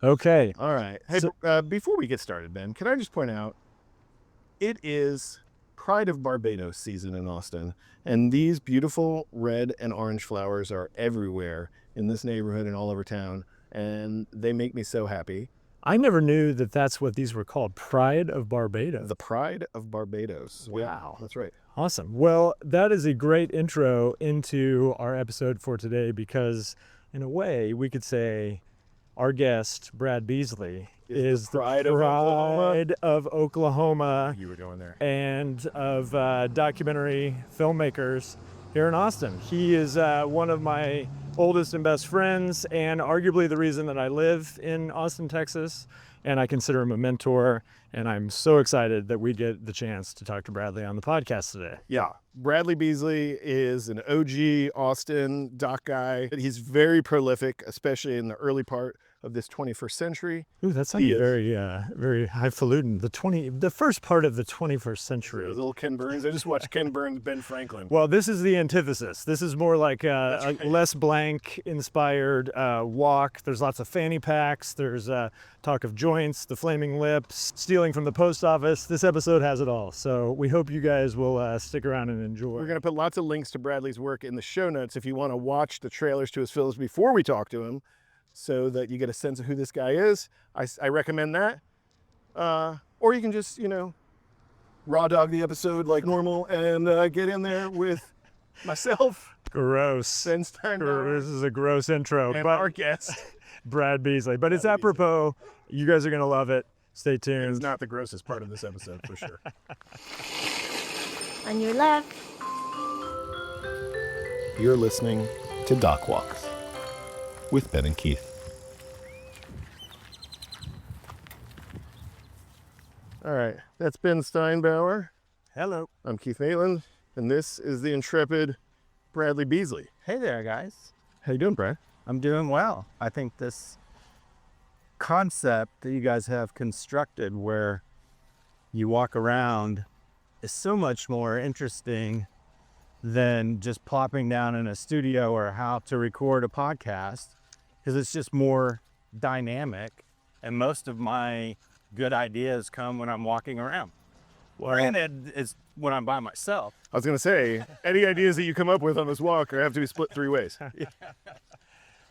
Okay. All right. Hey, before we get started, Ben, can I just point out it is Pride of Barbados season in Austin, and these beautiful red and orange flowers are everywhere in this neighborhood and all over town, and they make me so happy. I never knew that that's what these were called. Pride of Barbados. The Pride of Barbados. Wow. Yeah, that's right. Awesome. Well, that is a great intro into our episode for today because, in a way, we could say our guest, Brad Beesley, is the pride of Oklahoma. You were going there. And of documentary filmmakers here in Austin. He is one of my oldest and best friends, and arguably the reason that I live in Austin, Texas. And I consider him a mentor. And I'm so excited that we get the chance to talk to Bradley on the podcast today. Yeah. Bradley Beesley is an OG Austin doc guy. He's very prolific, especially in the early part of this 21st century. Ooh, that's like very, very highfalutin. The first part of the 21st century. Little Ken Burns. I just watched Ken Burns, Ben Franklin. Well, this is the antithesis. This is more like a Les Blanc inspired walk. There's lots of fanny packs. There's talk of joints, the flaming lips, stealing from the post office. This episode has it all. So we hope you guys will stick around and enjoy. We're going to put lots of links to Bradley's work in the show notes if you want to watch the trailers to his films before we talk to him, so that you get a sense of who this guy is. I recommend that. Or you can just, raw dog the episode like normal and get in there with myself. Gross. Ben Steinbauer. This is a gross intro. And our guest, Brad Beesley. But it's apropos. You guys are going to love it. Stay tuned. It's not the grossest part of this episode, for sure. On your left. You're listening to Doc Walks with Ben and Keith. All right, that's Ben Steinbauer. Hello. I'm Keith Maitland, and this is the intrepid Bradley Beesley. Hey there, guys. How you doing, Brad? I'm doing well. I think this concept that you guys have constructed where you walk around is so much more interesting than just plopping down in a studio or how to record a podcast, because it's just more dynamic, and most of my good ideas come when I'm walking around. Granted, it's when I'm by myself. I was going to say, any ideas that you come up with on this walk have to be split three ways.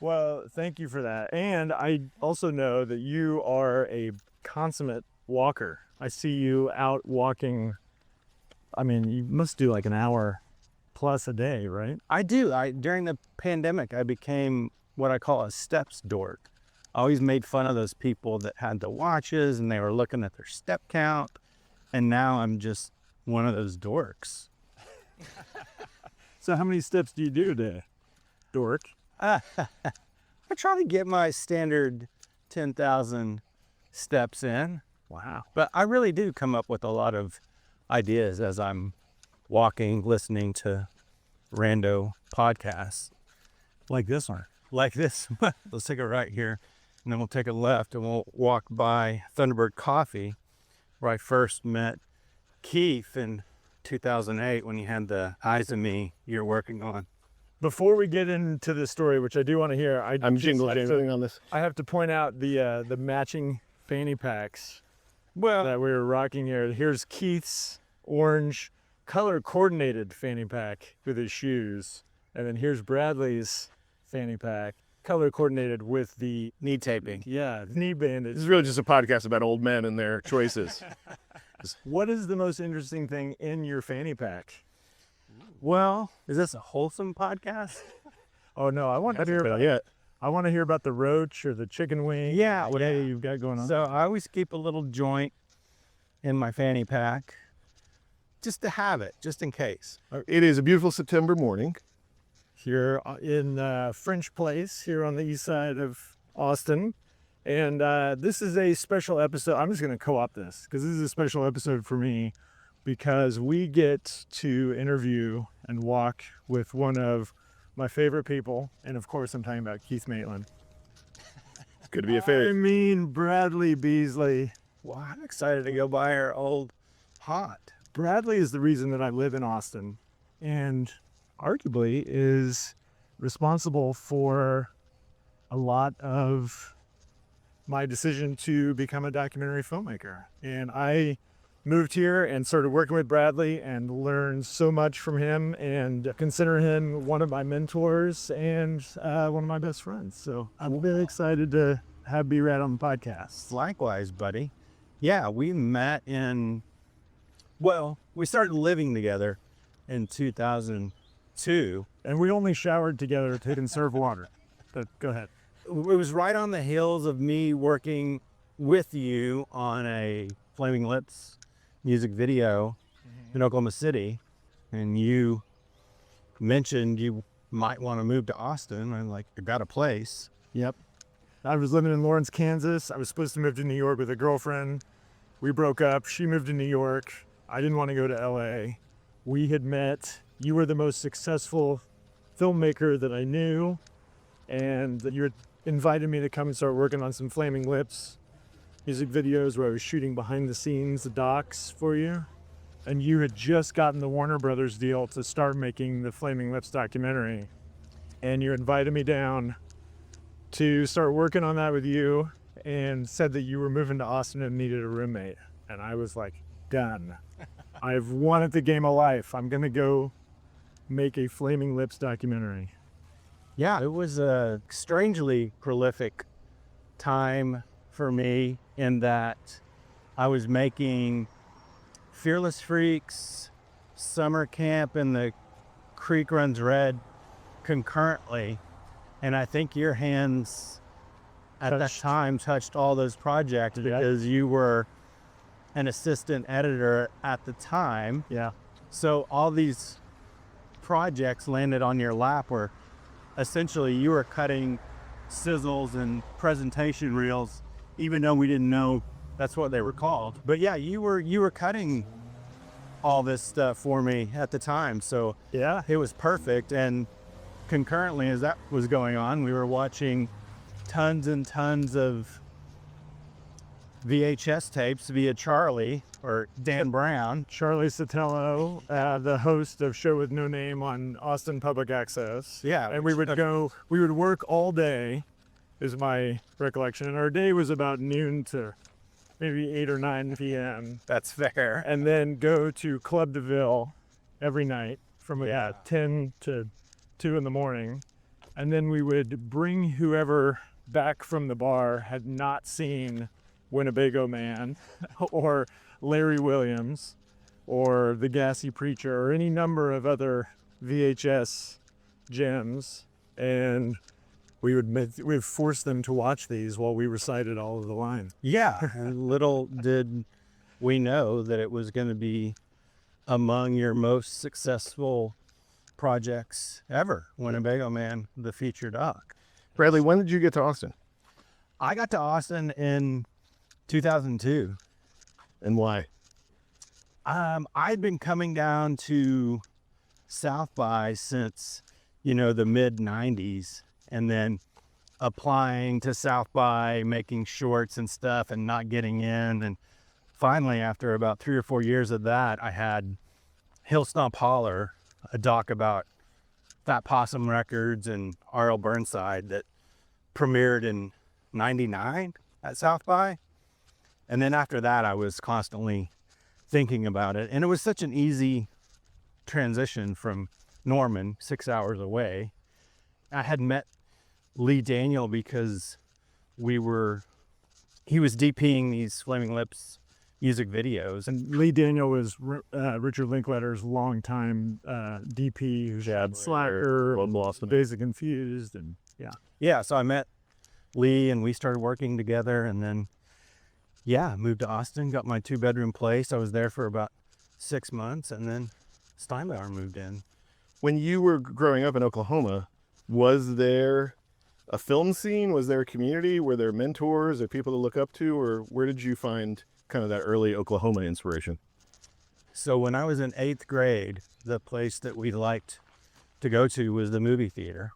Well, thank you for that. And I also know that you are a consummate walker. I see you out walking. I mean, you must do like an hour plus a day, right? I do. During the pandemic, I became what I call a steps dork. I always made fun of those people that had the watches and they were looking at their step count. And now I'm just one of those dorks. So how many steps do you do a day, dork? I try to get my standard 10,000 steps in. Wow. But I really do come up with a lot of ideas as I'm walking, listening to rando podcasts. Like this one. Like this. Let's take a right here, and then we'll take a left, and we'll walk by Thunderbird Coffee, where I first met Keith in 2008 when he had the Eyes of Me you're working on. Before we get into the story, which I do want to hear, I'm jingling on this. I have to point out the matching fanny packs Well, that we were rocking here. Here's Keith's orange color-coordinated fanny pack with his shoes. And then here's Bradley's fanny pack, color-coordinated with the knee taping. knee bandage. This is really just a podcast about old men and their choices. What is the most interesting thing in your fanny pack? Well, is this a wholesome podcast? Oh no, I want to hear about I want to hear about the roach or the chicken wing. Yeah, whatever you've got going on. So I always keep a little joint in my fanny pack just to have it, just in case. It is a beautiful September morning. Here in French Place, here on the east side of Austin. And this is a special episode. I'm just going to co-opt this because this is a special episode for me because we get to interview and walk with one of my favorite people. And of course, I'm talking about Keith Maitland. It's good to be a I favorite. mean, Bradley Beesley. Well, I'm excited to go by our old haunt. Bradley is the reason that I live in Austin and arguably is responsible for a lot of my decision to become a documentary filmmaker. And I moved here and started working with Bradley and learned so much from him and consider him one of my mentors and one of my best friends. So I'm really excited to have B-Rad on the podcast. Likewise, buddy. Yeah, we met we started living together in 2002. And we only showered together to conserve water. But go ahead. It was right on the heels of me working with you on a Flaming Lips music video in Oklahoma City. And you mentioned you might want to move to Austin. I'm like, I got a place. Yep. I was living in Lawrence, Kansas. I was supposed to move to New York with a girlfriend. We broke up. She moved to New York. I didn't want to go to LA. We had met. You were the most successful filmmaker that I knew. And you had invited me to come and start working on some Flaming Lips music videos where I was shooting behind the scenes, the docs for you. And you had just gotten the Warner Brothers deal to start making the Flaming Lips documentary. And you invited me down to start working on that with you and said that you were moving to Austin and needed a roommate. And I was like, done. I've won at the game of life. I'm going to go make a Flaming Lips documentary. Yeah, it was a strangely prolific time for me in that I was making Fearless Freaks, Summer Camp, and The Creek Runs Red concurrently. And I think your hands at that time touched all those projects because you were an assistant editor at the time. Yeah. So all these projects landed on your lap where essentially you were cutting sizzles and presentation reels, even though we didn't know that's what they were called. But yeah, you were cutting all this stuff for me at the time. So Yeah. it was perfect. And concurrently as that was going on, we were watching tons and tons of VHS tapes via Charlie or Dan Brown. Charlie Sotelo, the host of Show with No Name on Austin Public Access. Yeah. And we would work all day, is my recollection. And our day was about noon to maybe 8 or 9 p.m. That's fair. And then go to Club DeVille every night from 10 to 2 in the morning. And then we would bring whoever back from the bar had not seen Winnebago Man or Larry Williams or The Gassy Preacher or any number of other VHS gems, and we would force them to watch these while we recited all of the lines. Yeah. And little did we know that it was going to be among your most successful projects ever. Winnebago Man, the feature doc. Bradley, when did you get to Austin? I got to Austin in 2002. And why? I'd been coming down to South by since, the mid 90s, and then applying to South by, making shorts and stuff and not getting in. And finally, after about 3 or 4 years of that, I had Hill Stomp Holler, a doc about Fat Possum Records and R.L. Burnside that premiered in 99 at South by. And then after that, I was constantly thinking about it. And it was such an easy transition from Norman, 6 hours away. I had met Lee Daniel because he was DPing these Flaming Lips music videos. And Lee Daniel was Richard Linklater's longtime DP, who's had Slacker, Basic Confused, and Yeah, so I met Lee and we started working together, and then moved to Austin, got my 2-bedroom place. I was there for about 6 months, and then Steinbauer moved in. When you were growing up in Oklahoma, was there a film scene? Was there a community? Were there mentors or people to look up to? Or where did you find kind of that early Oklahoma inspiration? So when I was in 8th grade, the place that we liked to go to was the movie theater.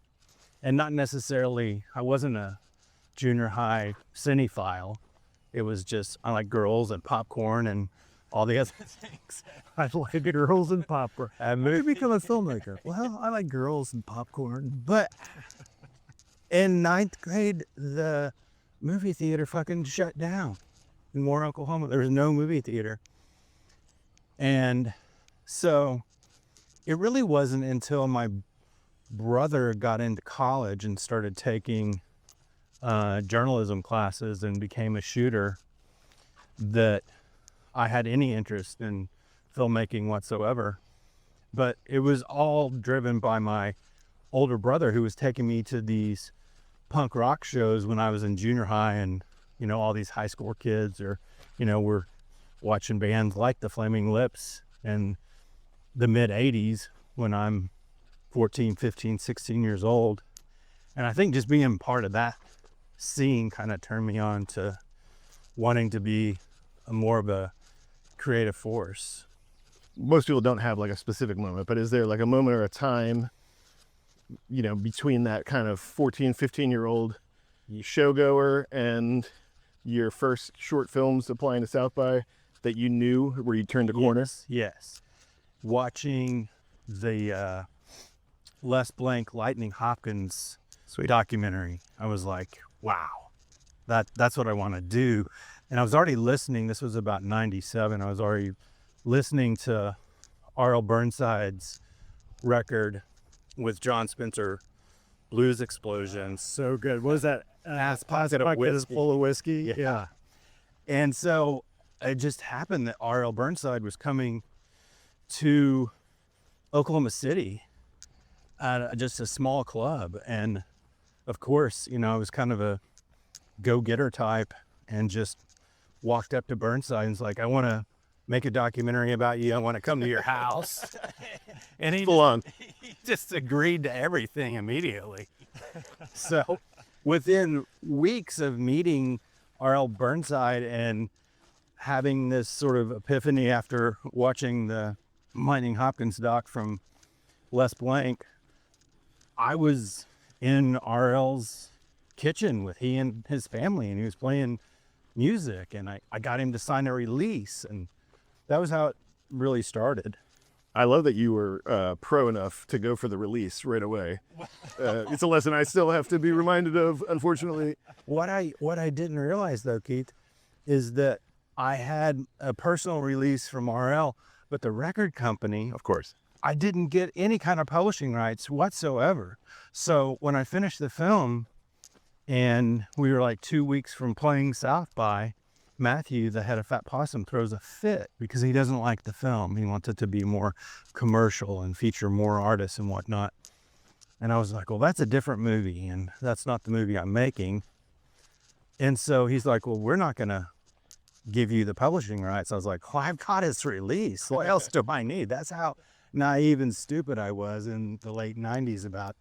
And not necessarily, I wasn't a junior high cinephile. It was just, I like girls and popcorn and all the other things. I like girls and popcorn. And How did you become a filmmaker? Well, I like girls and popcorn. But in 9th grade, the movie theater fucking shut down in Moore, Oklahoma. There was no movie theater. And so it really wasn't until my brother got into college and started taking journalism classes and became a shooter that I had any interest in filmmaking whatsoever. But it was all driven by my older brother, who was taking me to these punk rock shows when I was in junior high, and you know, all these high school kids or were watching bands like the Flaming Lips in the mid 80s when I'm 14, 15, 16 years old. And I think just being part of that scene kind of turned me on to wanting to be more of a creative force. Most people don't have like a specific moment, but is there like a moment or a time, between that kind of 14, 15-year-old showgoer and your first short films applying to South by that you knew where you turned a corner? Yes. Watching the Les Blank Lightning Hopkins documentary, I was like, wow, that's what I want to do. And I was already listening. This was about 97. I was already listening to R.L. Burnside's record with John Spencer, Blues Explosions. So good. What was that? Pocket of Whiskey. Full of whiskey. Yeah. And so it just happened that R.L. Burnside was coming to Oklahoma City at just a small club. And of course, I was kind of a go-getter type and just walked up to Burnside and was like, I want to make a documentary about you. I want to come to your house. And he just agreed to everything immediately. So within weeks of meeting R.L. Burnside and having this sort of epiphany after watching the Lightning Hopkins doc from Les Blank, I was in R.L.'s kitchen with he and his family, and he was playing music, and I got him to sign a release, and that was how it really started. I love that you were pro enough to go for the release right away. It's a lesson I still have to be reminded of, unfortunately. What I didn't realize, though, Keith, is that I had a personal release from RL, but the record company, Of course. I didn't get any kind of publishing rights whatsoever. So when I finished the film and we were like 2 weeks from playing South by, Matthew, the head of Fat Possum, throws a fit because he doesn't like the film. He wants it to be more commercial and feature more artists and whatnot. And I was like, well, that's a different movie, and that's not the movie I'm making. And so he's like, well, we're not going to give you the publishing rights. I was like, well, I've got his release. What else do I need? That's how naive and stupid I was in the late 90s about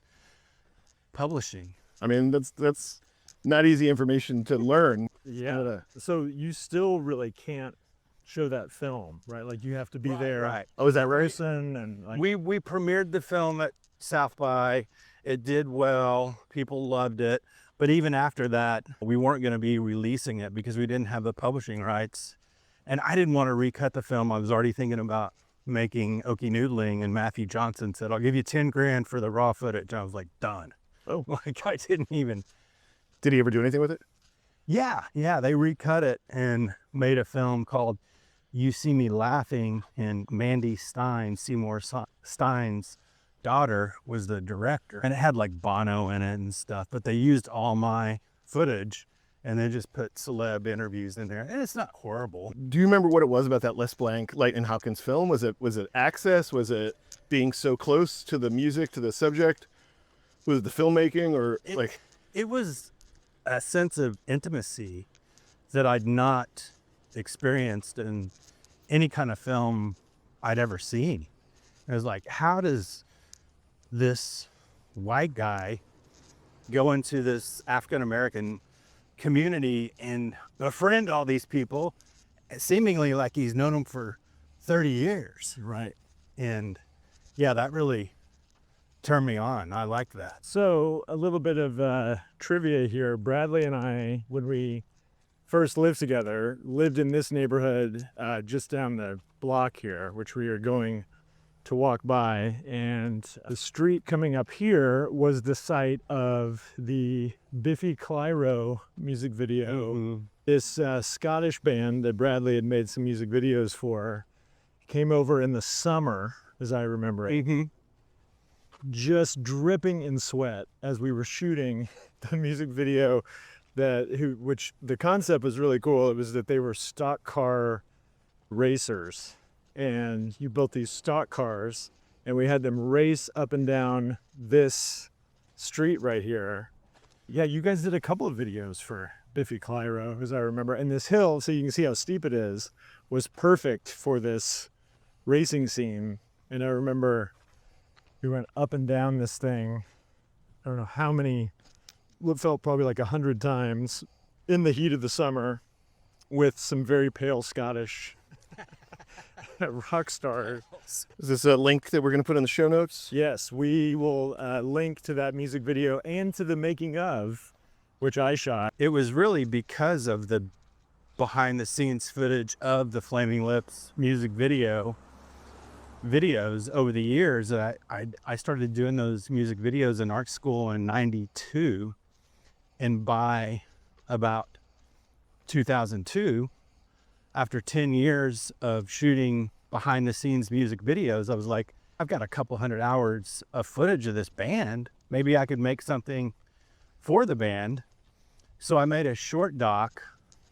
publishing. I mean, that's not easy information to learn. Yeah. So you still really can't show that film, right? Like you have to be there. Right. Oh, is that right? Person and like, We premiered the film at South by. It did well. People loved it. But even after that, we weren't going to be releasing it because we didn't have the publishing rights. And I didn't want to recut the film. I was already thinking about making OKIE Noodling, and Matthew Johnson said, I'll give you 10 grand for the raw footage. I was like, done. Oh. Like I didn't even. Did he ever do anything with it? Yeah, they recut it and made a film called You See Me Laughing, and Mandy Stein, Seymour Stein's daughter, was the director. And it had like Bono in it and stuff, but they used all my footage and they just put celeb interviews in there. And it's not horrible. Do you remember what it was about that Les Blank Lightning Hopkins film? Was it access? Was it being so close to the music, to the subject? Was it the filmmaking, or It was a sense of intimacy that I'd not experienced in any kind of film I'd ever seen. It was like, how does this white guy go into this African-American community and befriend all these people, seemingly like he's known them for 30 years? right. And yeah, that really turned me on. I liked that. So a little bit of trivia here. Bradley and I, when we first lived together, lived in this neighborhood just down the block here, which we are going to walk by, and the street coming up here was the site of the Biffy Clyro music video. This Scottish band that Bradley had made some music videos for came over in the summer, as I remember it, just dripping in sweat as we were shooting the music video. Which the concept was really cool. It was that they were stock car racers, and you built these stock cars, and we had them race up and down this street right here. Yeah, you guys did a couple of videos for Biffy Clyro, as I remember. And this hill, so you can see how steep it is, was perfect for this racing scene. And I remember we went up and down this thing, I don't know how many, what felt probably like 100 times in the heat of the summer with some very pale Scottish rock stars. Is this a link that we're going to put in the show notes? Yes, we will link to that music video and to the making of, which I shot. It was really because of the behind the scenes footage of the Flaming Lips music videos over the years that I started doing those music videos in art school in '92. And by about 2002, after 10 years of shooting behind the scenes music videos, I was like, I've got a couple hundred hours of footage of this band. Maybe I could make something for the band. So I made a short doc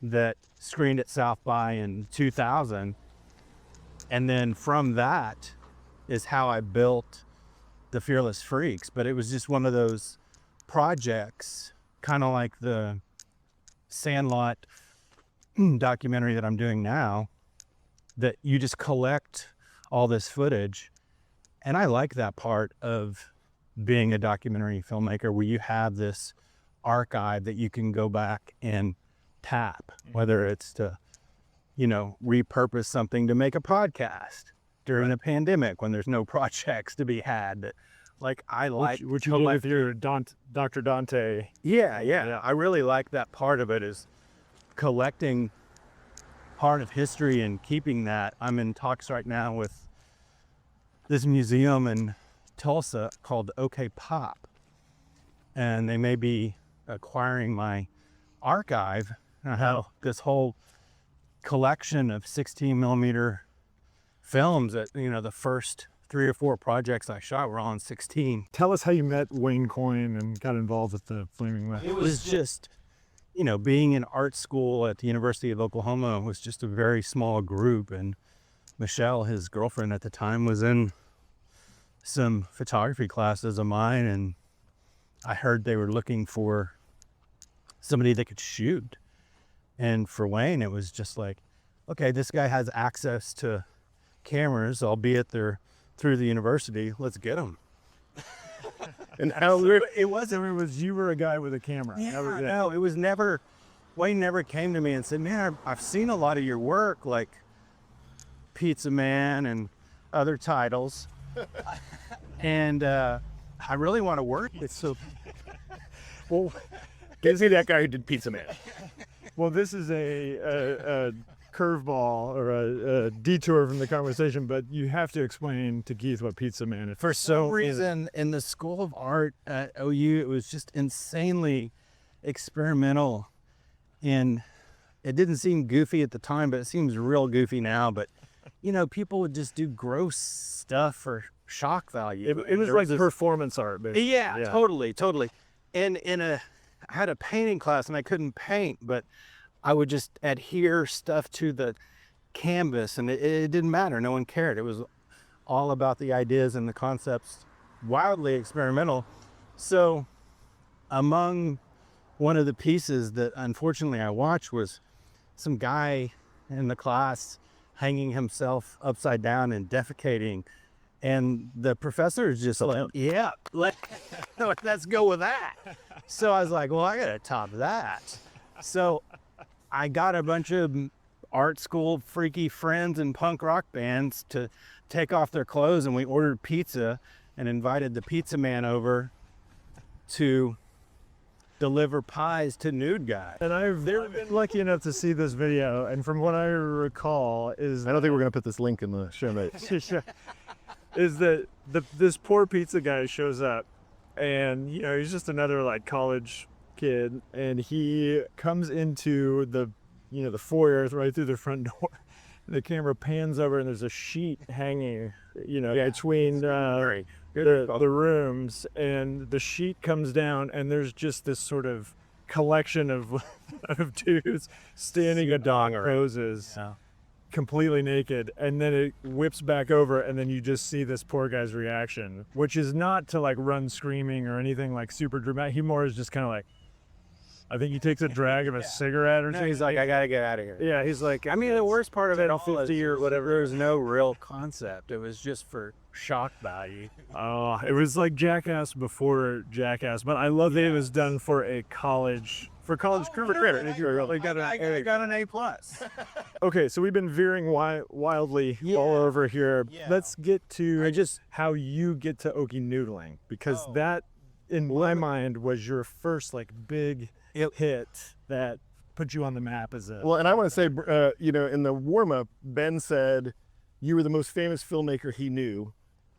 that screened at South by in 2000. And then from that is how I built the Fearless Freaks. But it was just one of those projects, kind of like the Sandlot documentary that I'm doing now, that you just collect all this footage. And I like that part of being a documentary filmmaker, where you have this archive that you can go back and tap, whether it's to, repurpose something to make a podcast during a pandemic when there's no projects to be had. Like I like which you did with your Dr. Dante. Yeah. I really like that part of it, is collecting part of history and keeping that. I'm in talks right now with this museum in Tulsa called OK Pop, and they may be acquiring my archive. I have this whole collection of 16 millimeter films that, the first 3 or 4 projects I shot were all in 16. Tell us how you met Wayne Coyne and got involved with the Flaming Lips. It was just, being in art school at the University of Oklahoma was just a very small group. And Michelle, his girlfriend at the time, was in some photography classes of mine. And I heard they were looking for somebody that could shoot. And for Wayne, it was just like, okay, this guy has access to cameras, albeit they're through the university. Let's get them. And how it was you were a guy with a camera. Yeah, no, it was never. Wayne never came to me and said, "Man, I've seen a lot of your work, like Pizza Man and other titles, and I really want to work with." So, well, get see that guy who did Pizza Man. Well, this is a curveball or a detour from the conversation, but you have to explain to Keith what Pizza Man is. For some reason, in the School of Art at OU, it was just insanely experimental, and it didn't seem goofy at the time, but it seems real goofy now. But people would just do gross stuff for shock value. It was like performance art, basically. Yeah, totally. And I had a painting class, and I couldn't paint, but I would just adhere stuff to the canvas, and it didn't matter. No one cared. It was all about the ideas and the concepts, wildly experimental. So among one of the pieces that unfortunately I watched was some guy in the class hanging himself upside down and defecating. And the professor is just like, yeah, let's go with that. So I was like, well, I got to top that. So I got a bunch of art school freaky friends and punk rock bands to take off their clothes, and we ordered pizza and invited the pizza man over to deliver pies to nude guys. And I've been lucky enough to see this video, and from what I recall is... I don't think we're going to put this link in the show notes. is that this poor pizza guy shows up, and he's just another like college kid, and he comes into the the foyer right through the front door. The camera pans over, and there's a sheet hanging between the rooms, and the sheet comes down, and there's just this sort of collection of dudes standing in poses, completely naked, and then it whips back over, and then you just see this poor guy's reaction, which is not to like run screaming or anything like super dramatic. He more is just kind of like, I think he takes a drag of a cigarette or something. He's like, I gotta get out of here. Yeah, he's like, I mean, the worst part of it all 50 or whatever. There was no real concept. It was just for shock value. Oh, it was like Jackass before Jackass, but I love that it was done for a college creator. They got an A+. Okay, so we've been veering wildly all over here. Yeah. Let's get to how you get to OKIE Noodling, because that, in my mind, was your first like big hit that put you on the map as a. Well, and I want to say, in the warm-up, Ben said you were the most famous filmmaker he knew.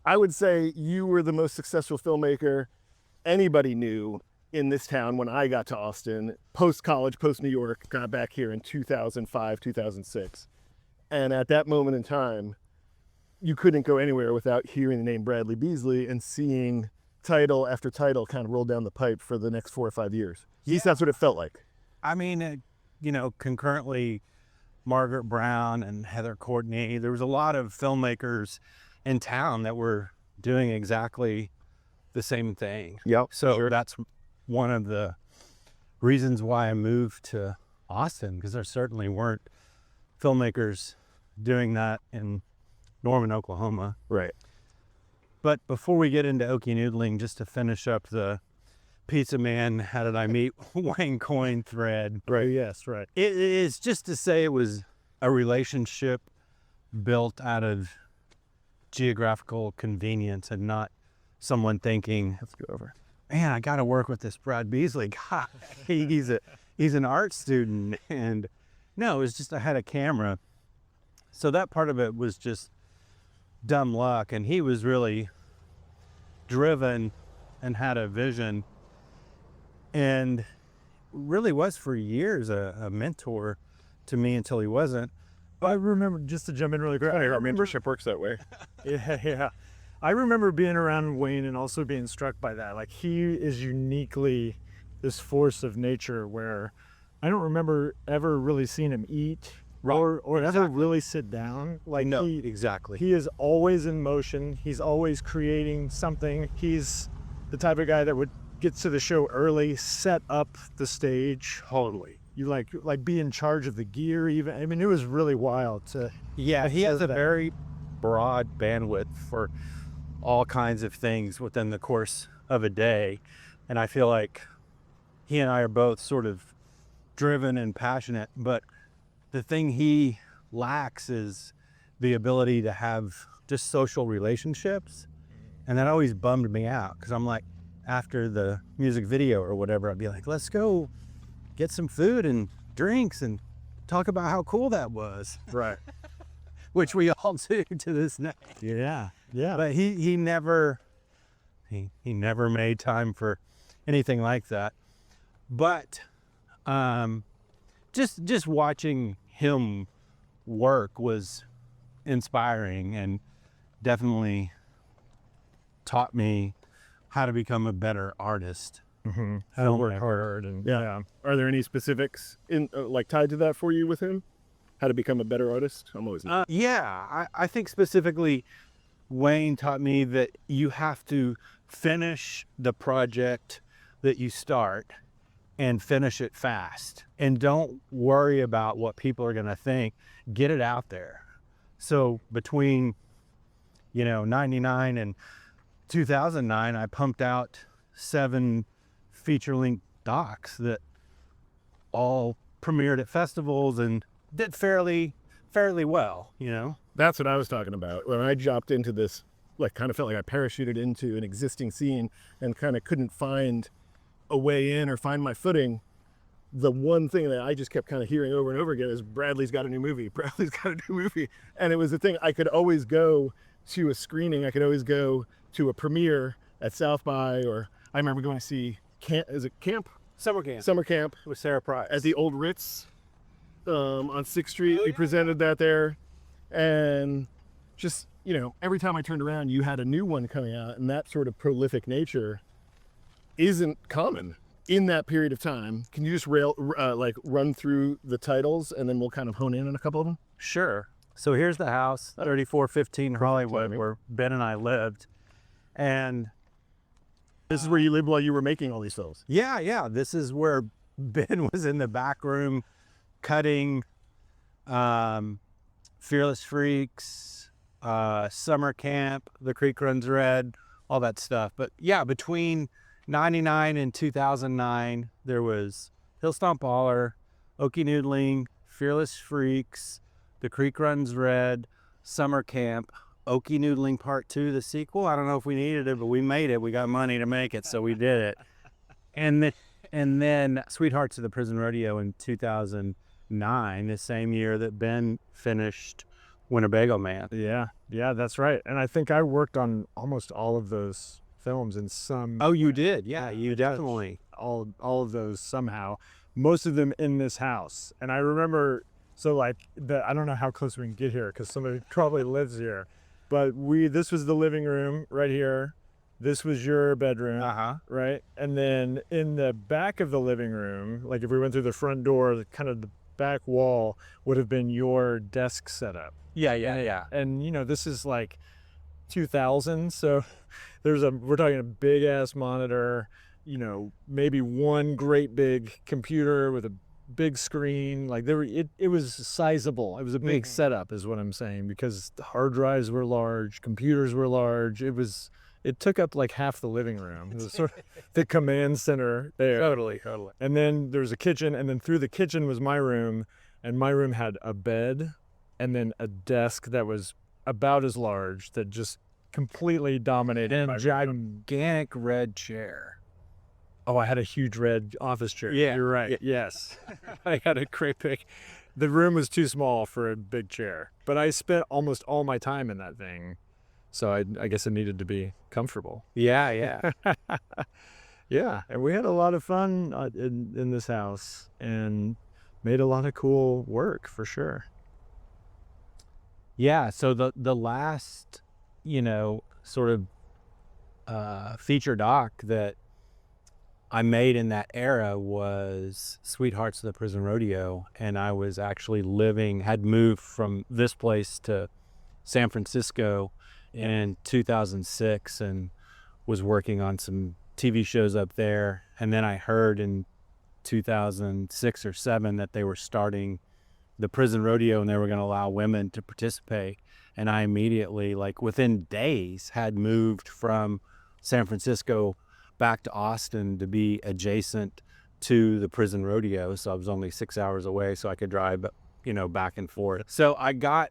I would say you were the most successful filmmaker anybody knew in this town when I got to Austin, post-college, post-New York, got back here in 2005, 2006. And at that moment in time, you couldn't go anywhere without hearing the name Bradley Beesley and seeing title after title kind of roll down the pipe for the next 4 or 5 years. At least that's what it felt like. I mean, concurrently, Margaret Brown and Heather Courtney, there was a lot of filmmakers in town that were doing exactly the same thing. Yep. So that's one of the reasons why I moved to Austin, because there certainly weren't filmmakers doing that in Norman, Oklahoma. Right. But before we get into OKIE Noodling, just to finish up the Pizza Man, how did I meet Wayne Coyne thread? Right. Yes. Right. It is just to say it was a relationship built out of geographical convenience and not someone thinking, Let's go over. Man, I got to work with this Brad Beesley guy. He's an art student. And no, it was just I had a camera. So that part of it was just dumb luck. And he was really driven and had a vision. And really was for years a mentor to me until he wasn't. I remember, just to jump in really quick. Our mentorship works that way. Yeah. I remember being around Wayne and also being struck by that. Like, he is uniquely this force of nature where I don't remember ever really seeing him eat or ever really sit down. Like, No, exactly. He is always in motion. He's always creating something. He's the type of guy that would get to the show early, set up the stage. Totally. You like be in charge of the gear even. I mean, it was really wild to. Yeah, he has a very broad bandwidth for all kinds of things within the course of a day. And I feel like he and I are both sort of driven and passionate, but the thing he lacks is the ability to have just social relationships. And that always bummed me out, because I'm like, after the music video or whatever, I'd be like, let's go get some food and drinks and talk about how cool that was. Right. Which we all do to this day. Yeah. But he never made time for anything like that. But just watching him work was inspiring and definitely taught me how to become a better artist. Mm-hmm. How to work hard and Yeah. Are there any specifics in tied to that for you with him? How to become a better artist? I'm always I think specifically Wayne taught me that you have to finish the project that you start and finish it fast, and don't worry about what people are going to think. Get it out there. So between 99 and 2009, I pumped out 7 feature-length docs that all premiered at festivals and did fairly well, That's what I was talking about. When I jumped into this, kind of felt like I parachuted into an existing scene and kind of couldn't find a way in or find my footing. The one thing that I just kept kind of hearing over and over again is Bradley's got a new movie. Bradley's got a new movie. And it was the thing I could always go to a screening, I could always go to a premiere at South by, or I remember going to see Summer camp Summer Camp with Sarah Price. at the old Ritz on 6th Street. We presented that there, and just, you know, every time I turned around, you had a new one coming out, and that sort of prolific nature isn't common in that period of time. Can you just run through the titles, and then we'll kind of hone in on a couple of them? Sure. So here's the house, 3415 Hollywood, where Ben and I lived. And This is where you lived while you were making all these films. yeah, this is where Ben was in the back room cutting Fearless Freaks, Summer Camp, The Creek Runs Red, all that stuff. But yeah, between 99 and 2009, there was Hill Stomp Baller, OKIE Noodling, Fearless Freaks, The Creek Runs Red, Summer Camp, OKIE Noodling Part 2, the sequel. I don't know if we needed it, but we made it. We got money to make it, so we did it. And then Sweethearts of the Prison Rodeo in 2009, the same year that Ben finished Winnebago Man. Yeah, that's right. And I think I worked on almost all of those films in some. Oh, you did? Yeah, you definitely. All of those somehow. Most of them in this house. And I remember, so like I don't know how close we can get here because somebody probably lives here, but this was the living room right here. This was your bedroom, right? And then in the back of the living room, like if we went through the front door, kind of the back wall would have been your desk setup. Yeah. And you know, this is like 2000, so we're talking a big ass monitor, you know, maybe one great big computer with a big screen. Like it was sizable. It was a big setup is what I'm saying, because the hard drives were large, computers were large. It took up like half the living room. It was sort of the command center there. Totally. And then there was a kitchen, and then through the kitchen was my room, and my room had a bed and then a desk that was about as large that just completely dominated. And a gigantic red chair. Oh, I had a huge red office chair. Yeah. You're right. Yes. I had a great big. The room was too small for a big chair, but I spent almost all my time in that thing. So I guess it needed to be comfortable. Yeah. Yeah. And we had a lot of fun in this house and made a lot of cool work for sure. Yeah. So the last, you know, sort of feature doc that I made in that era was Sweethearts of the Prison Rodeo. And I was actually had moved from this place to San Francisco in 2006 and was working on some TV shows up there. And then I heard in 2006 or 7 that they were starting the prison rodeo and they were going to allow women to participate. And I immediately, like within days, had moved from San Francisco back to Austin to be adjacent to the prison rodeo. So I was only 6 hours away, so I could drive, you know, back and forth. So I got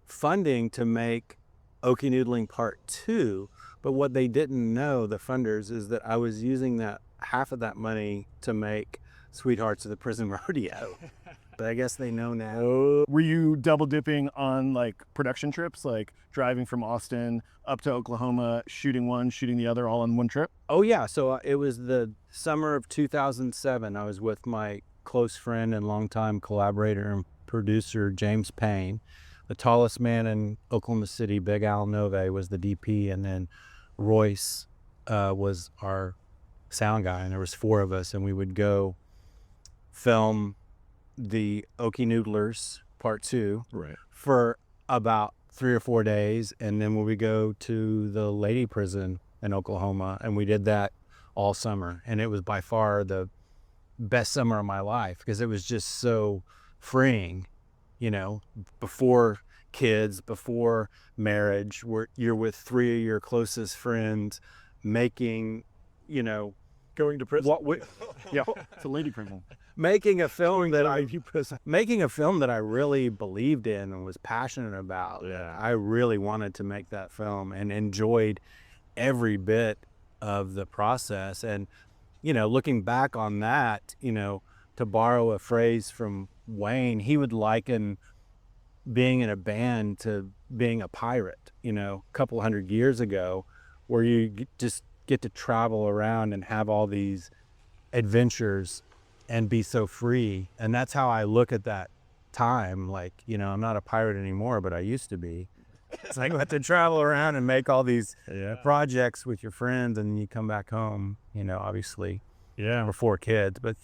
funding to make OKIE Noodling Part 2, but what they didn't know, the funders, is that I was using that half of that money to make Sweethearts of the Prison Rodeo. But I guess they know now. Were you double dipping on like production trips, like driving from Austin up to Oklahoma, shooting one, shooting the other, all on one trip? Oh yeah, so it was the summer of 2007. I was with my close friend and longtime collaborator and producer, James Payne. The tallest man in Oklahoma City, Big Al Nove, was the DP, and then Royce was our sound guy, and there was 4 of us, and we would go film the OKIE Noodlers Part 2 for about 3 or 4 days, and then we would go to the lady prison in Oklahoma, and we did that all summer, and it was by far the best summer of my life because it was just so freeing. You know, before kids, before marriage, you're with 3 of your closest friends making, you know, Going to prison. Yeah, it's a lady prison. Making a film that I really believed in and was passionate about. Yeah. I really wanted to make that film and enjoyed every bit of the process. And, you know, looking back on that, you know, to borrow a phrase from Wayne, he would liken being in a band to being a pirate, you know, a couple hundred years ago, where you just get to travel around and have all these adventures and be so free. And that's how I look at that time. Like, you know, I'm not a pirate anymore, but I used to be. It's like, I got to travel around and make all these projects with your friends, and you come back home, you know, obviously before kids, but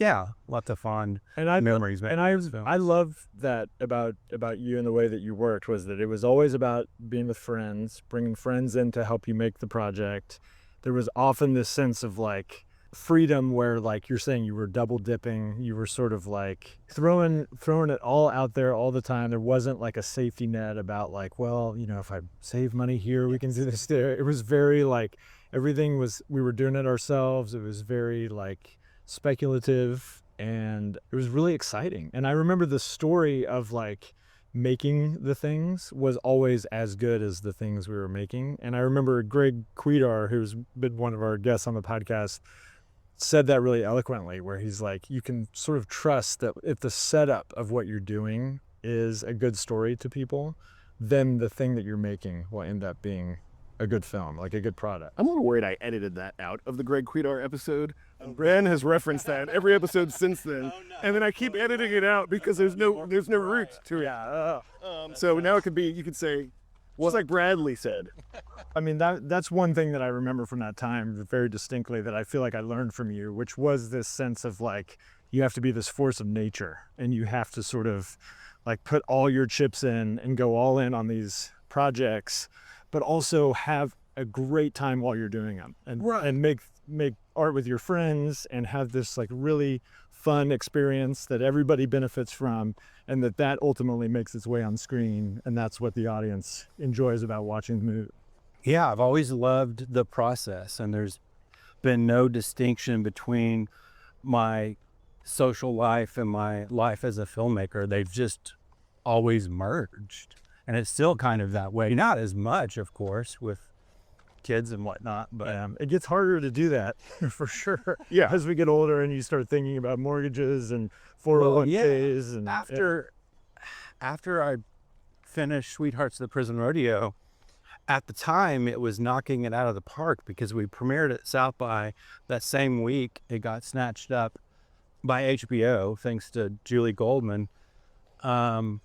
lots of fond memories. And I love that about you and the way that you worked, was that it was always about being with friends, bringing friends in to help you make the project. There was often this sense of like freedom where, like you're saying, you were double dipping, you were sort of like throwing it all out there all the time. There wasn't like a safety net about like, well, you know, if I save money here, we can do this there. It was very like, everything was, we were doing it ourselves. It was very like speculative, and it was really exciting. And I remember the story of like making the things was always as good as the things we were making. And I remember Greg Quidar, who's been one of our guests on the podcast, said that really eloquently, where he's like, you can sort of trust that if the setup of what you're doing is a good story to people, then the thing that you're making will end up being a good film, like a good product. I'm a little worried I edited that out of the Greg Quidar episode. Bren has referenced that every episode since then, and then I keep editing it out because there's no root to it. So now it could be, you could say, just like Bradley said. I mean, that's one thing that I remember from that time very distinctly, that I feel like I learned from you, which was this sense of like, you have to be this force of nature, and you have to sort of like put all your chips in and go all in on these projects, but also have a great time while you're doing them, and make art with your friends, and have this like really fun experience that everybody benefits from, and that ultimately makes its way on screen, and that's what the audience enjoys about watching the movie. Yeah, I've always loved the process, and there's been no distinction between my social life and my life as a filmmaker. They've just always merged, and it's still kind of that way. Not as much, of course, with kids and whatnot, but It gets harder to do that for sure. Yeah. As we get older and you start thinking about mortgages and 401ks. And after I finished Sweethearts of the Prison Rodeo, at the time it was knocking it out of the park, because we premiered at South by that same week. It got snatched up by HBO thanks to Julie Goldman, and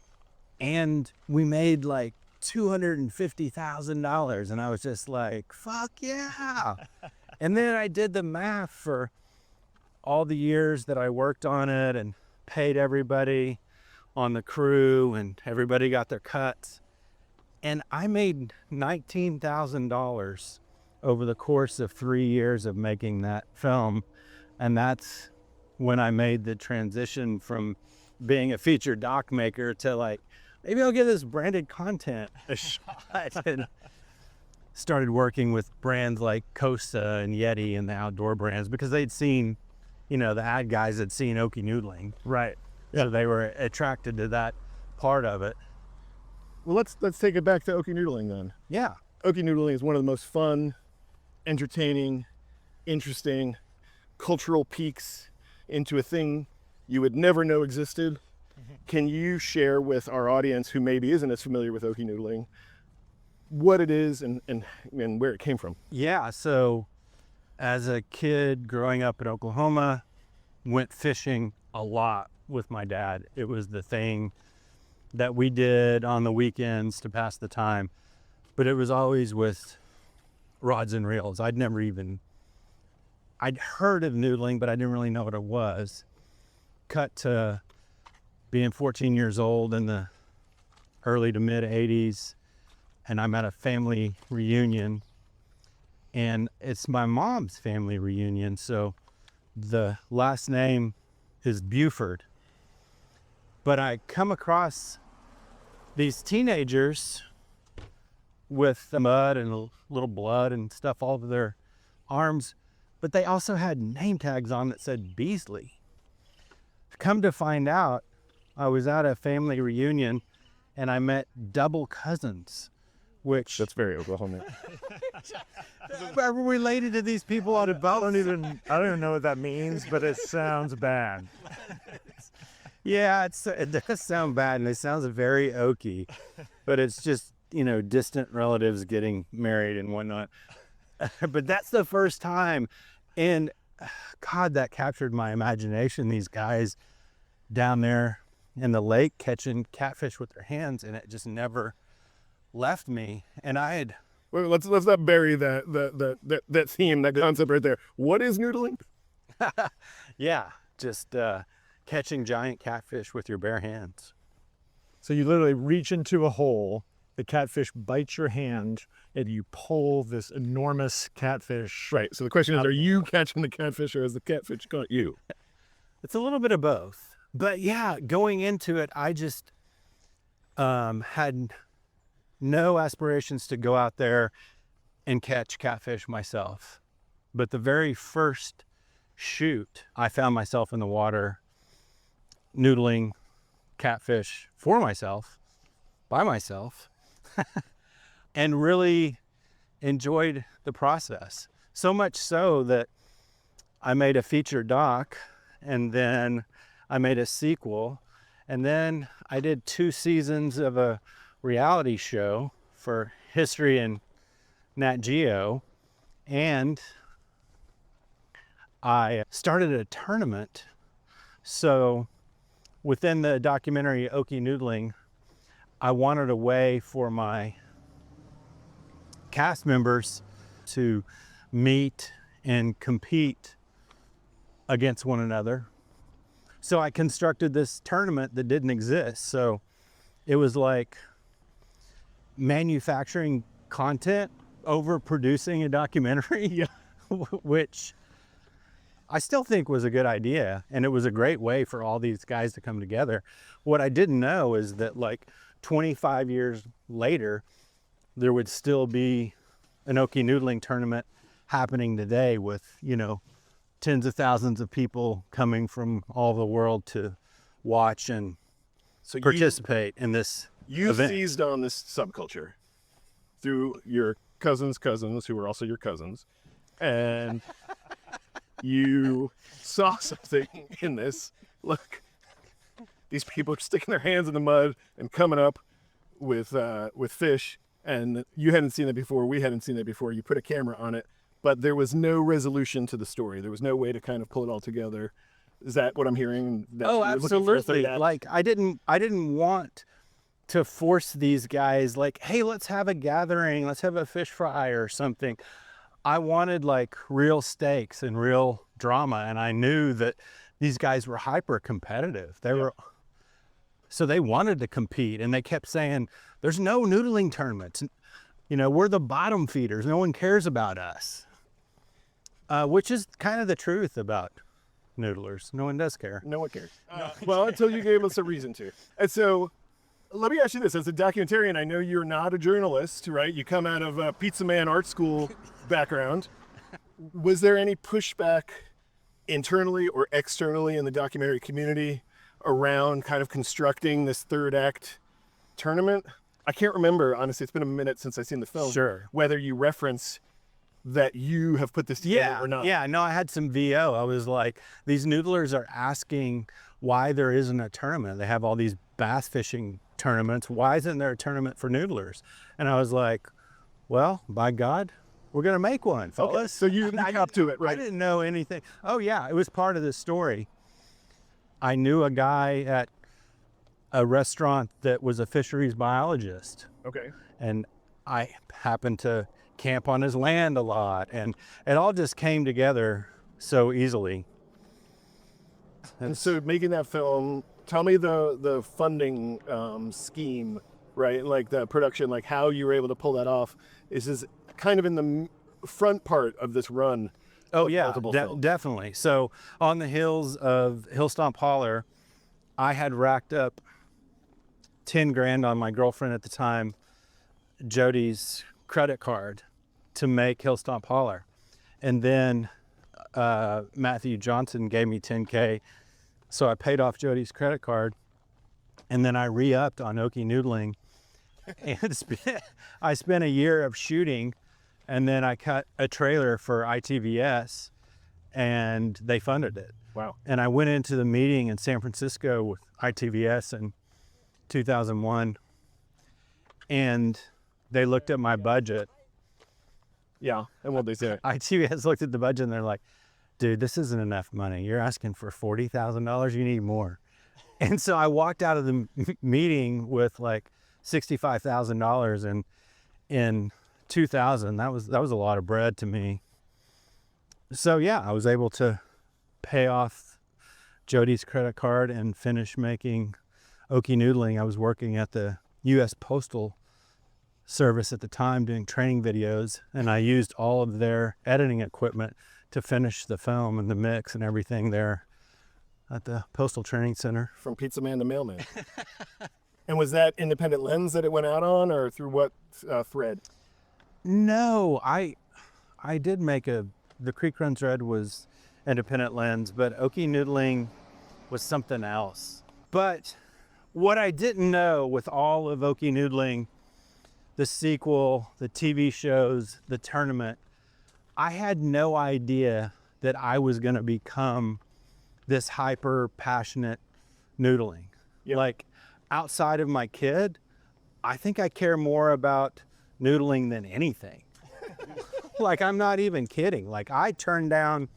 we made like $250,000, and I was just like, fuck yeah. And then I did the math for all the years that I worked on it and paid everybody on the crew, and everybody got their cuts, and I made $19,000 over the course of 3 years of making that film. And that's when I made the transition from being a featured docmaker to like, maybe I'll give this branded content a shot, and started working with brands like Costa and Yeti and the outdoor brands, because they'd seen, you know, the ad guys had seen OKIE Noodling. Right. So they were attracted to that part of it. Well, let's take it back to OKIE Noodling then. Yeah. OKIE Noodling is one of the most fun, entertaining, interesting, cultural peeks into a thing you would never know existed. Can you share with our audience, who maybe isn't as familiar with OKIE Noodling, what it is and where it came from? Yeah, so as a kid growing up in Oklahoma, went fishing a lot with my dad. It was the thing that we did on the weekends to pass the time, but it was always with rods and reels. I'd heard of noodling, but I didn't really know what it was. Cut to being 14 years old in the early to mid 80s, and I'm at a family reunion, and it's my mom's family reunion, so the last name is Buford. But I come across these teenagers with the mud and a little blood and stuff all over their arms, but they also had name tags on that said Beesley. Come to find out, I was at a family reunion and I met double cousins, which... That's very Oklahoma. Are we related to these people on a boat? I don't even know what that means, but it sounds bad. Yeah, it does sound bad, and it sounds very oaky, but it's just distant relatives getting married and whatnot. But that's the first time. And God, that captured my imagination. These guys down there in the lake catching catfish with their hands, and it just never left me. And I had, Well, let's not bury that theme, that concept right there. What is noodling? yeah, just catching giant catfish with your bare hands. So you literally reach into a hole, the catfish bites your hand, and you pull this enormous catfish. Right. So the question is, are you catching the catfish or has the catfish caught you? It's a little bit of both. But yeah, going into it, I just had no aspirations to go out there and catch catfish myself. But the very first shoot, I found myself in the water noodling catfish for myself, by myself, and really enjoyed the process. So much so that I made a feature doc, and then I made a sequel, and then I did 2 seasons of a reality show for History and Nat Geo, and I started a tournament. So within the documentary OKIE Noodling, I wanted a way for my cast members to meet and compete against one another. So I constructed this tournament that didn't exist. So it was like manufacturing content over producing a documentary, Yeah. which I still think was a good idea. And it was a great way for all these guys to come together. What I didn't know is that like 25 years later, there would still be an OKIE Noodling tournament happening today with, tens of thousands of people coming from all over the world to watch and So participate in this you event. seized on this subculture through your cousins' cousins, who were also your cousins, and you saw something in this. Look, these people are sticking their hands in the mud and coming up with fish, and you hadn't seen it before. We hadn't seen it before. You put a camera on it, but there was no resolution to the story. There was no way to kind of pull it all together. Is that what I'm hearing? That Oh, you're looking for a absolutely. third act? Like I didn't want to force these guys like, hey, let's have a gathering, let's have a fish fry or something. I wanted like real stakes and real drama, and I knew that these guys were hyper competitive. So they wanted to compete, and they kept saying, there's no noodling tournaments. We're the bottom feeders. No one cares about us. Which is kind of the truth about noodlers. No one does care. No one cares. Well, until you gave us a reason to. And so let me ask you this. As a documentarian, I know you're not a journalist, right? You come out of a Pizza Man art school background. Was there any pushback internally or externally in the documentary community around kind of constructing this third act tournament? I can't remember, honestly. It's been a minute since I've seen the film. Sure. Whether you reference that you have put this together or not. Yeah, no, I had some VO. I was like, these noodlers are asking why there isn't a tournament. They have all these bass fishing tournaments. Why isn't there a tournament for noodlers? And I was like, well, by God, we're going to make one, fellas. Okay, so you got up to it, right? I didn't know anything. Oh, yeah, it was part of the story. I knew a guy at a restaurant that was a fisheries biologist. Okay. And I happened to camp on his land a lot, and it all just came together so easily. And so making that film, tell me the funding scheme, right? Like the production, like how you were able to pull that off. Is this kind of in the front part of this run? Oh of yeah, multiple films? definitely. So on the hills of Hillstomp Holler, I had racked up 10 grand on my girlfriend at the time, Jody's credit card, to make Hillstomp Holler. And then Matthew Johnson gave me 10K. So I paid off Jody's credit card, and then I re-upped on OKIE Noodling. And I spent a year of shooting, and then I cut a trailer for ITVS, and they funded it. Wow. And I went into the meeting in San Francisco with ITVS in 2001, and they looked at my budget. Yeah, and what they say. ITVS looked at the budget and they're like, dude, this isn't enough money. You're asking for $40,000. You need more. And so I walked out of the meeting with like $65,000, and in 2000, that was a lot of bread to me. So yeah, I was able to pay off Jody's credit card and finish making OKIE Noodling. I was working at the U.S. Postal Service at the time doing training videos, and I used all of their editing equipment to finish the film and the mix and everything there at the Postal Training Center. From pizza man to mailman. And was that independent lens that it went out on, or through what thread? No, I did make the Creek Run thread was independent lens, but OKIE Noodling was something else. But what I didn't know with all of OKIE Noodling, the sequel, the TV shows, the tournament, I had no idea that I was going to become this hyper passionate noodling. Yep. Like, outside of my kid, I think I care more about noodling than anything. Like, I'm not even kidding. Like, I turned down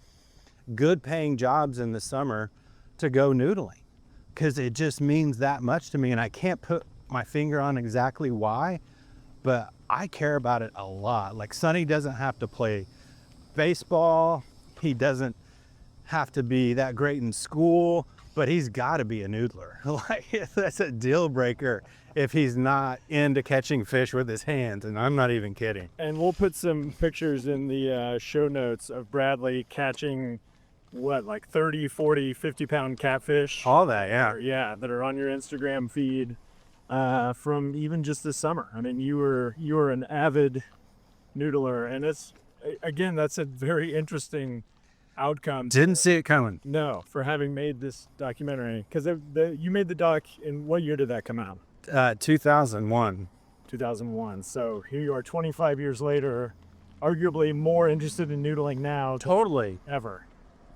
good paying jobs in the summer to go noodling because it just means that much to me, and I can't put my finger on exactly why, but I care about it a lot. Like, Sonny doesn't have to play baseball. He doesn't have to be that great in school, but he's got to be a noodler. Like, that's a deal breaker if he's not into catching fish with his hands, and I'm not even kidding. And we'll put some pictures in the show notes of Bradley catching, what, like 30, 40, 50-pound catfish? All that, yeah. Yeah, that are on your Instagram feed from even just this summer. I mean, you were an avid noodler, and it's, again, that's a very interesting outcome. Didn't see it coming. No, for having made this documentary, because you made the doc in, what year did that come out? 2001. 2001. So here you are 25 years later, arguably more interested in noodling now Totally. ever.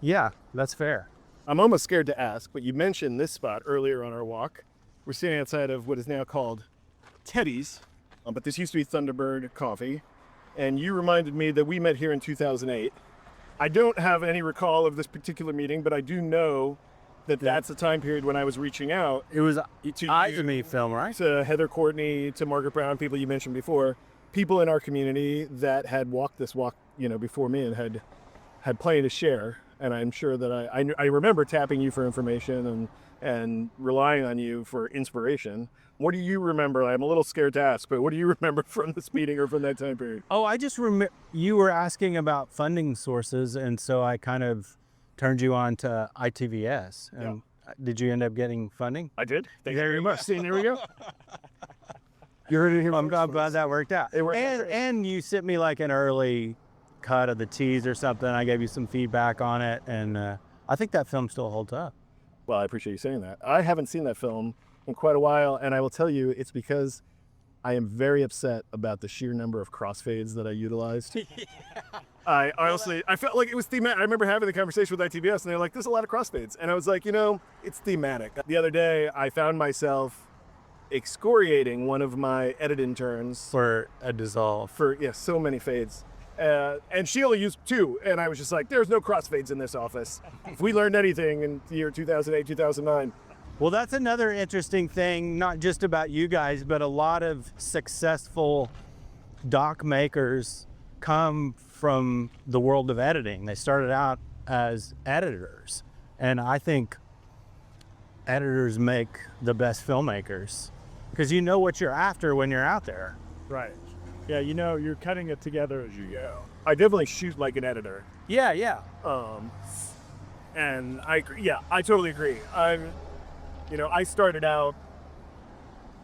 Yeah, that's fair. I'm almost scared to ask, but you mentioned this spot earlier on our walk. We're standing outside of what is now called Teddy's, but this used to be Thunderbird Coffee. And you reminded me that we met here in 2008. I don't have any recall of this particular meeting, but I do know that that's the time period when I was reaching out. It was to Eyes of Me film, right? To Heather Courtney, to Margaret Brown, people you mentioned before, people in our community that had walked this walk, before me and had plenty to share. And I'm sure that I remember tapping you for information and relying on you for inspiration. What do you remember? I'm a little scared to ask, but what do you remember from this meeting or from that time period? Oh, I just remember you were asking about funding sources, and so I kind of turned you on to ITVS. And did you end up getting funding? I did. There you go. See, there we go. You heard it here. I'm glad that worked out. It worked out great. And you sent me like an early cut of the tease or something. I gave you some feedback on it, and I think that film still holds up. Well, I appreciate you saying that. I haven't seen that film in quite a while, and I will tell you it's because I am very upset about the sheer number of crossfades that I utilized. I honestly, I felt like it was thematic. I remember having the conversation with ITBS, and they're like, there's a lot of crossfades. And I was like, it's thematic. The other day, I found myself excoriating one of my edit interns For a dissolve. for so many fades. And she only used 2, and I was just like, there's no crossfades in this office. If we learned anything in the year 2008, 2009. Well, that's another interesting thing, not just about you guys, but a lot of successful doc makers come from the world of editing. They started out as editors, and I think editors make the best filmmakers because you know what you're after when you're out there. Right. Yeah, you're cutting it together as you go. I definitely shoot like an editor. Yeah. And I agree. Yeah, I totally agree. I started out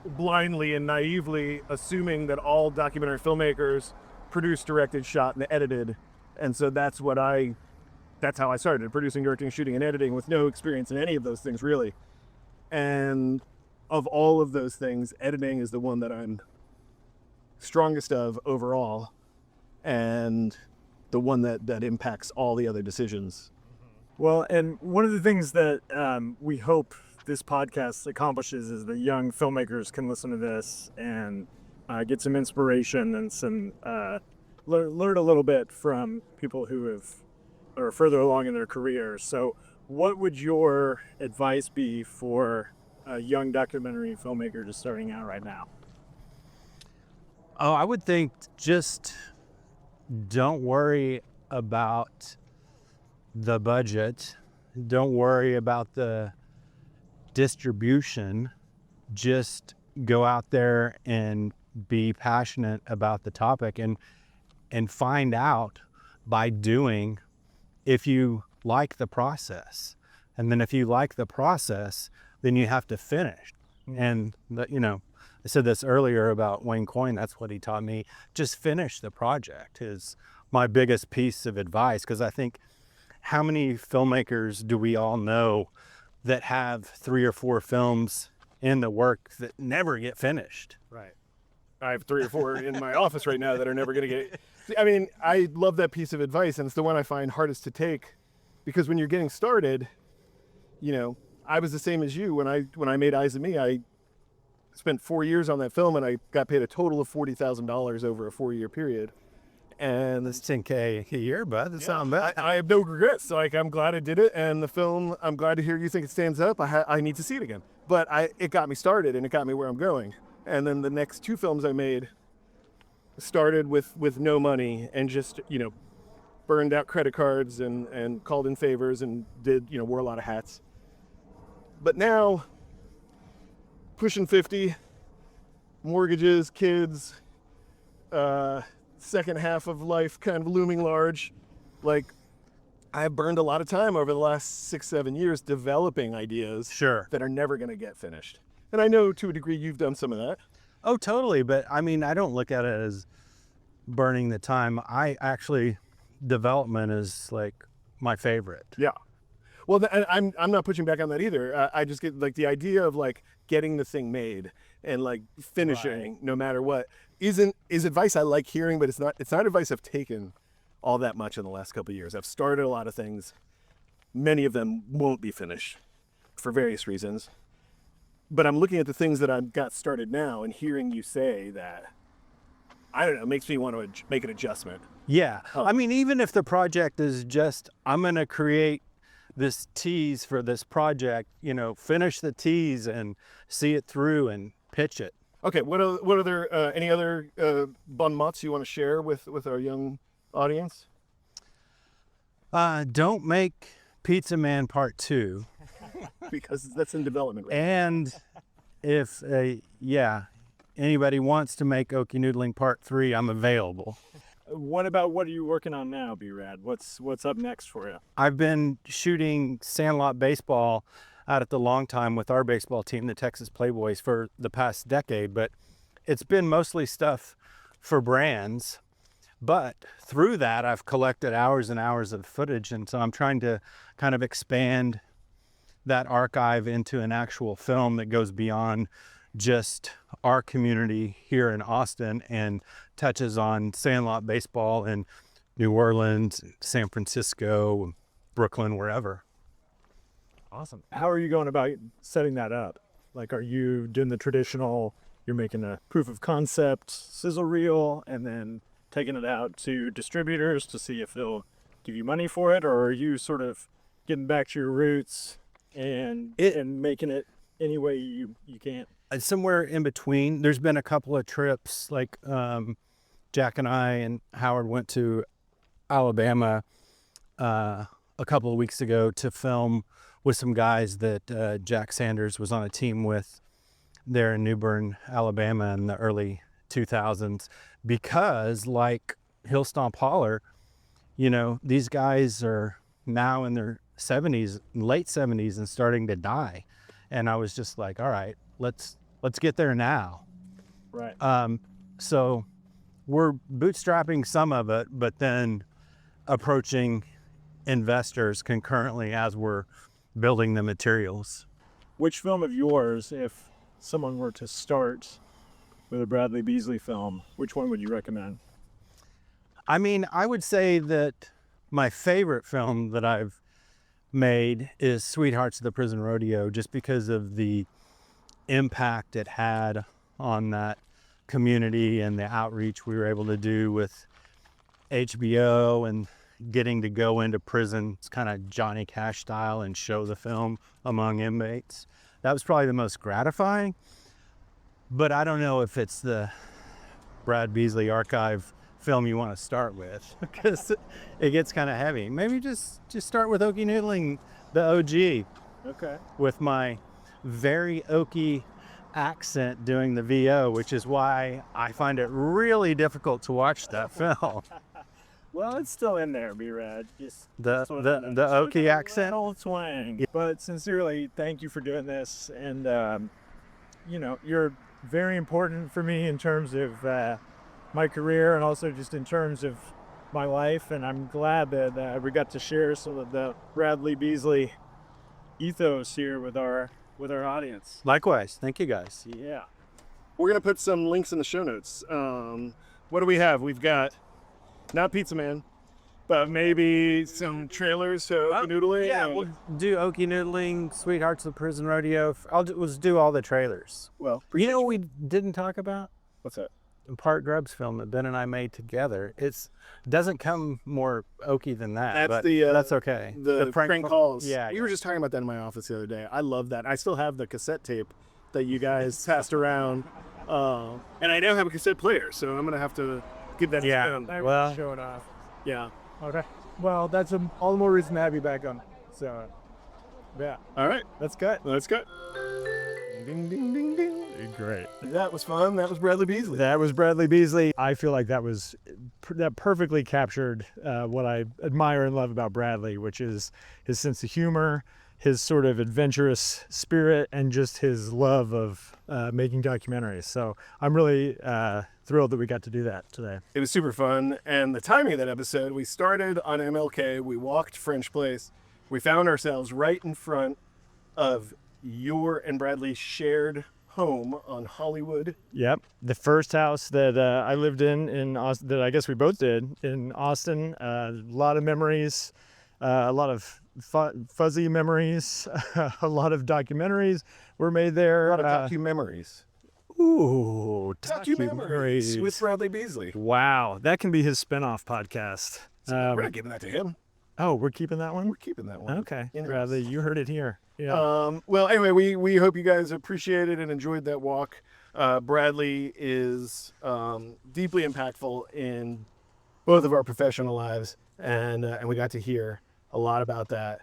blindly and naively assuming that all documentary filmmakers produced, directed, shot, and edited. And so that's how I started, producing, directing, shooting, and editing with no experience in any of those things, really. And of all of those things, editing is the one that I'm strongest of overall, and the one that impacts all the other decisions. Well, and one of the things that we hope this podcast accomplishes is that young filmmakers can listen to this and get some inspiration and some learn a little bit from people who are further along in their careers. So, what would your advice be for a young documentary filmmaker just starting out right now? Oh, I would think just don't worry about the budget. Don't worry about the distribution. Just go out there and be passionate about the topic and find out by doing if you like the process. And then if you like the process, then you have to finish. And I said this earlier about Wayne Coyne. That's what he taught me. Just finish the project is my biggest piece of advice, because I think, how many filmmakers do we all know that have 3 or 4 films in the work that never get finished? Right. I have 3 or 4 in my office right now that are never going to get. See, I mean, I love that piece of advice, and it's the one I find hardest to take, because when you're getting started, I was the same as you when I made Eyes of Me. I spent 4 years on that film, and I got paid a total of $40,000 over a 4-year period. And That's $10K a year, bud. That's not bad. I have no regrets. So, I'm glad I did it, and the film, I'm glad to hear you think it stands up. I need to see it again. But it got me started, and it got me where I'm going. And then the next 2 films I made started with no money and just, burned out credit cards and called in favors and wore a lot of hats. But now, pushing 50, mortgages, kids, second half of life kind of looming large. Like, I've burned a lot of time over the last 6-7 years developing ideas that are never going to get finished. And I know to a degree you've done some of that. Oh, totally. But I mean, I don't look at it as burning the time. Development is like my favorite. Yeah. Well, I'm not pushing back on that either. I just get like the idea of like getting the thing made and like finishing no matter what is advice I like hearing, but it's not advice I've taken all that much in the last couple of years. I've started a lot of things. Many of them won't be finished for various reasons. But I'm looking at the things that I've got started now and hearing you say that, I don't know, makes me want to make an adjustment. Yeah. I mean, even if the project is just, I'm going to create this tease for this project, finish the tease and see it through and pitch it. Okay. What are any other bon mots you want to share with our young audience? Don't make Pizza Man Part 2. Because that's in development right now. And if anybody wants to make OKIE Noodling Part 3, I'm available. What are you working on now, B-Rad? What's up next for you? I've been shooting sandlot baseball out at the Long Time with our baseball team, the Texas Playboys, for the past decade, but it's been mostly stuff for brands. But through that, I've collected hours and hours of footage, and so I'm trying to kind of expand that archive into an actual film that goes beyond just our community here in Austin and touches on sandlot baseball in New Orleans, San Francisco, Brooklyn, wherever. Awesome. How are you going about setting that up? Like, are you doing the traditional, you're making a proof of concept sizzle reel and then taking it out to distributors to see if they'll give you money for it? Or are you sort of getting back to your roots and making it any way you can? Somewhere in between. There's been a couple of trips, like Jack and I and Howard went to Alabama a couple of weeks ago to film with some guys that Jack Sanders was on a team with there in New Bern, Alabama in the early 2000s, because like Hill Stomp Holler, these guys are now in their 70s, late 70s, and starting to die. And I was just like, all right, let's get there now. Right. So we're bootstrapping some of it, but then approaching investors concurrently as we're building the materials. Which film of yours, if someone were to start with a Bradley Beesley film, which one would you recommend? I mean, I would say that my favorite film that I've made is Sweethearts of the Prison Rodeo, just because of the impact it had on that community and the outreach we were able to do with HBO and getting to go into prison, it's kind of Johnny Cash style, and show the film among inmates. That was probably the most gratifying, but I don't know if it's the Brad Beesley archive film you want to start with, because it gets kind of heavy. Maybe just start with OKIE Noodling, the OG. Okay. With my very Okie accent doing the VO, which is why I find it really difficult to watch that film. Well, it's still in there, B-Rad. Just The Okie accent. old twang. But sincerely, thank you for doing this, and you know, you're very important for me in terms of my career and also just in terms of my life, and I'm glad that we got to share some of the Bradley Beesley ethos here with our audience. Likewise, thank you guys. Yeah. We're going to put some links in the show notes. What do we have? We've got, not Pizza Man, but maybe some trailers to OKIE Noodling. Yeah, we'll do OKIE Noodling, Sweethearts of the Prison Rodeo. Let's do all the trailers. Well, You know what we didn't talk about? what's that? The Part Grubs film that Ben and I made together. It doesn't come more Okie than that. That's but the that's okay. The prank calls. Yeah, we were just talking about that in my office the other day. I love that. I still have the cassette tape that you guys passed around, and I now have a cassette player, so I'm gonna have to give that. Yeah. a spin. Well, Show it off. Yeah. Okay. Well, that's all the more reason to have you back on. So, yeah, All right. that's good. Let's go. Ding ding ding ding. Great. That was fun. That was Bradley Beesley. That was Bradley Beesley. I feel like that perfectly captured what I admire and love about Bradley, which is his sense of humor, his sort of adventurous spirit, and just his love of making documentaries. So I'm really thrilled that we got to do that today. It was super fun, and the timing of that episode, we started on MLK, we walked French Place, we found ourselves right in front of your and Bradley's shared home on Hollywood. Yep. The first house that I lived in Austin, that I guess we both did in Austin. A lot of memories, a lot of fuzzy memories, a lot of documentaries were made there. A lot of docu-memories. Ooh, Docu-memories with Bradley Beesley. Wow, that can be his spin-off podcast. We're not giving that to him. Oh, we're keeping that one? We're keeping that one. Okay, In-house. Bradley, you heard it here. Yeah. Well, anyway, we hope you guys appreciated and enjoyed that walk. Bradley is deeply impactful in both of our professional lives, and we got to hear a lot about that.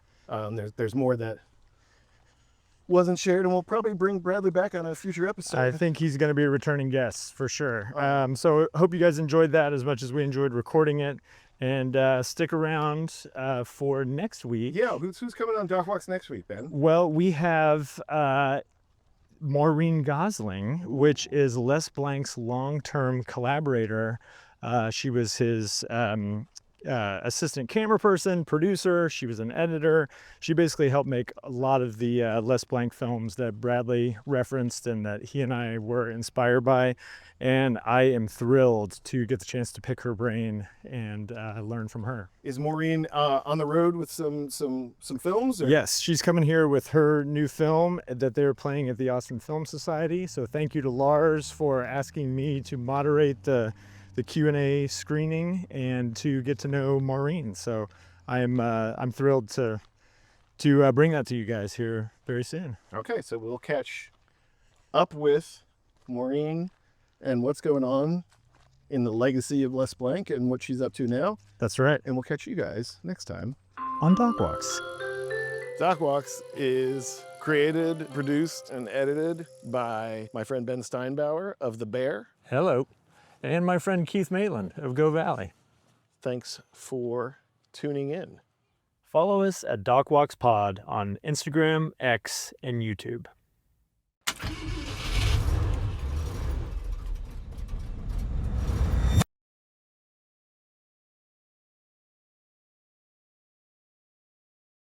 There's more that wasn't shared, and we'll probably bring Bradley back on a future episode. I think he's going to be a returning guest for sure. So hope you guys enjoyed that as much as we enjoyed recording it. And stick around for next week. Yeah, who's coming on Doc Walks next week, Ben? Well, we have Maureen Gosling, which is Les Blank's long-term collaborator. She was his assistant camera person, producer. She was an editor. She basically helped make a lot of the Les Blank films that Bradley referenced and that he and I were inspired by. And I am thrilled to get the chance to pick her brain and learn from her. Is Maureen on the road with some films? Or? Yes, she's coming here with her new film that they're playing at the Austin Film Society. So thank you to Lars for asking me to moderate the Q&A screening and to get to know Maureen. So I'm thrilled to bring that to you guys here very soon. Okay, so we'll catch up with Maureen and what's going on in the legacy of Les Blank and what she's up to now. That's right. And we'll catch you guys next time On Doc Walks. Doc Walks is created, produced, and edited by my friend Ben Steinbauer of The Bear. Hello. And my friend Keith Maitland of Go Valley. Thanks for tuning in. Follow us at Doc Walks Pod on Instagram, X, and YouTube.